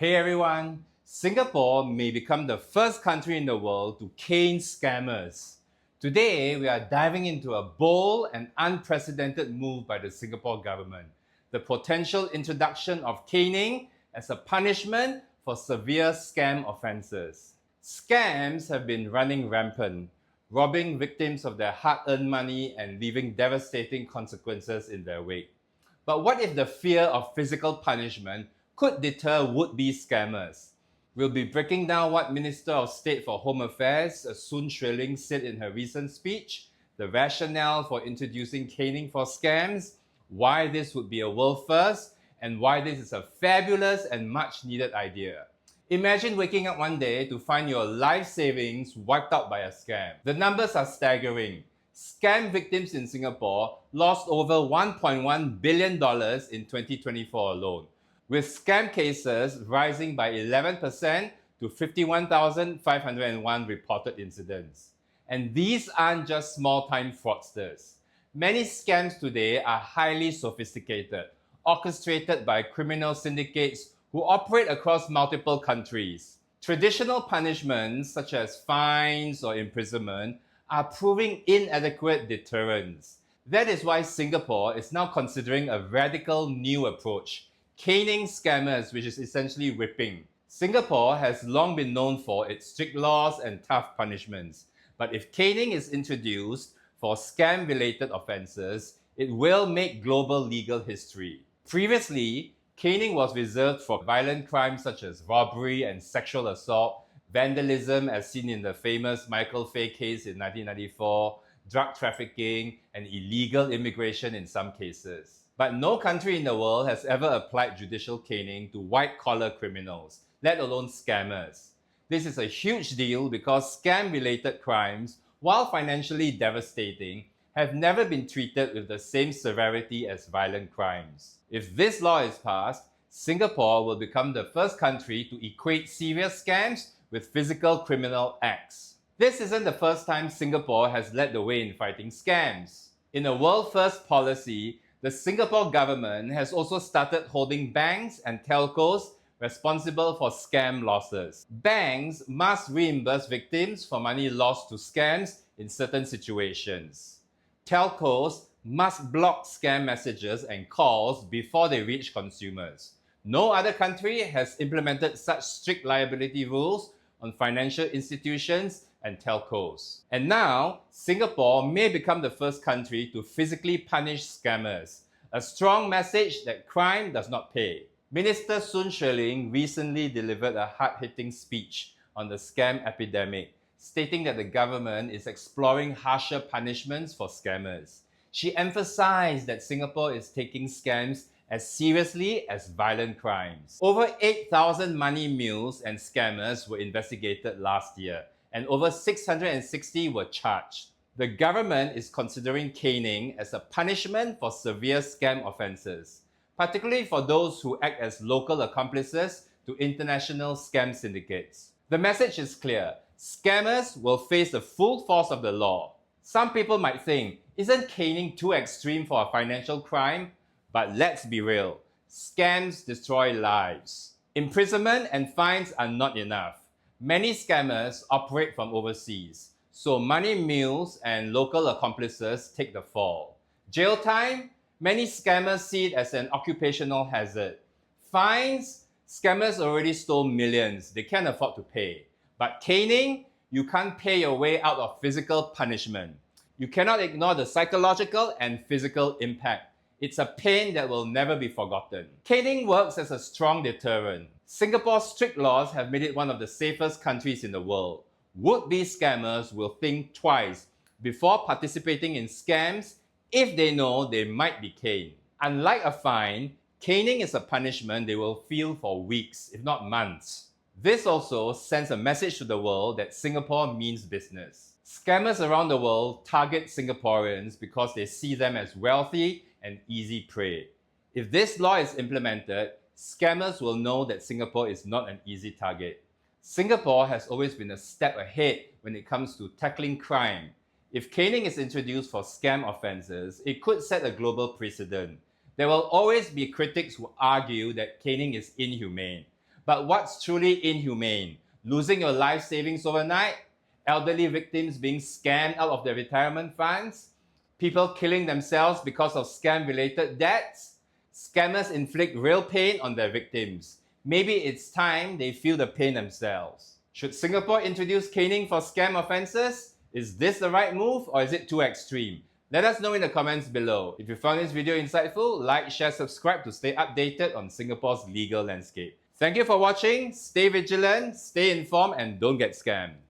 Hey everyone, Singapore may become the first country in the world to cane scammers. Today, we are diving into a bold and unprecedented move by the Singapore government, the potential introduction of caning as a punishment for severe scam offences. Scams have been running rampant, robbing victims of their hard-earned money and leaving devastating consequences in their wake. But what if the fear of physical punishment could deter would-be scammers? We'll be breaking down what Minister of State for Home Affairs, Sun Xueling, said in her recent speech, the rationale for introducing caning for scams, why this would be a world first, and why this is a fabulous and much-needed idea. Imagine waking up one day to find your life savings wiped out by a scam. The numbers are staggering. Scam victims in Singapore lost over $1.1 billion in 2024 alone, with scam cases rising by 11% to 51,501 reported incidents. And these aren't just small-time fraudsters. Many scams today are highly sophisticated, orchestrated by criminal syndicates who operate across multiple countries. Traditional punishments such as fines or imprisonment are proving inadequate deterrents. That is why Singapore is now considering a radical new approach, caning scammers, which is essentially whipping. Singapore has long been known for its strict laws and tough punishments, but if caning is introduced for scam-related offences, it will make global legal history. Previously, caning was reserved for violent crimes such as robbery and sexual assault, vandalism as seen in the famous Michael Fay case in 1994, drug trafficking, and illegal immigration in some cases. But no country in the world has ever applied judicial caning to white-collar criminals, let alone scammers. This is a huge deal because scam-related crimes, while financially devastating, have never been treated with the same severity as violent crimes. If this law is passed, Singapore will become the first country to equate serious scams with physical criminal acts. This isn't the first time Singapore has led the way in fighting scams. In a world-first policy, the Singapore government has also started holding banks and telcos responsible for scam losses. Banks must reimburse victims for money lost to scams in certain situations. Telcos must block scam messages and calls before they reach consumers. No other country has implemented such strict liability rules on financial institutions and telcos. And now, Singapore may become the first country to physically punish scammers, a strong message that crime does not pay. Minister Sun Xueling recently delivered a hard-hitting speech on the scam epidemic, stating that the government is exploring harsher punishments for scammers. She emphasized that Singapore is taking scams as seriously as violent crimes. Over 8,000 money mules and scammers were investigated last year, and over 660 were charged. The government is considering caning as a punishment for severe scam offences, particularly for those who act as local accomplices to international scam syndicates. The message is clear. Scammers will face the full force of the law. Some people might think, isn't caning too extreme for a financial crime? But let's be real, scams destroy lives. Imprisonment and fines are not enough. Many scammers operate from overseas, so money mules and local accomplices take the fall. Jail time? Many scammers see it as an occupational hazard. Fines? Scammers already stole millions, they can't afford to pay. But caning? You can't pay your way out of physical punishment. You cannot ignore the psychological and physical impact. It's a pain that will never be forgotten. Caning works as a strong deterrent. Singapore's strict laws have made it one of the safest countries in the world. Would-be scammers will think twice before participating in scams if they know they might be caned. Unlike a fine, caning is a punishment they will feel for weeks, if not months. This also sends a message to the world that Singapore means business. Scammers around the world target Singaporeans because they see them as wealthy and easy prey. If this law is implemented, scammers will know that Singapore is not an easy target. Singapore has always been a step ahead when it comes to tackling crime. If caning is introduced for scam offences, it could set a global precedent. There will always be critics who argue that caning is inhumane. But what's truly inhumane? Losing your life savings overnight? Elderly victims being scammed out of their retirement funds? People killing themselves because of scam-related debts? Scammers inflict real pain on their victims. Maybe it's time they feel the pain themselves. Should Singapore introduce caning for scam offences? Is this the right move or is it too extreme? Let us know in the comments below. If you found this video insightful, like, share, subscribe to stay updated on Singapore's legal landscape. Thank you for watching. Stay vigilant, stay informed, and don't get scammed.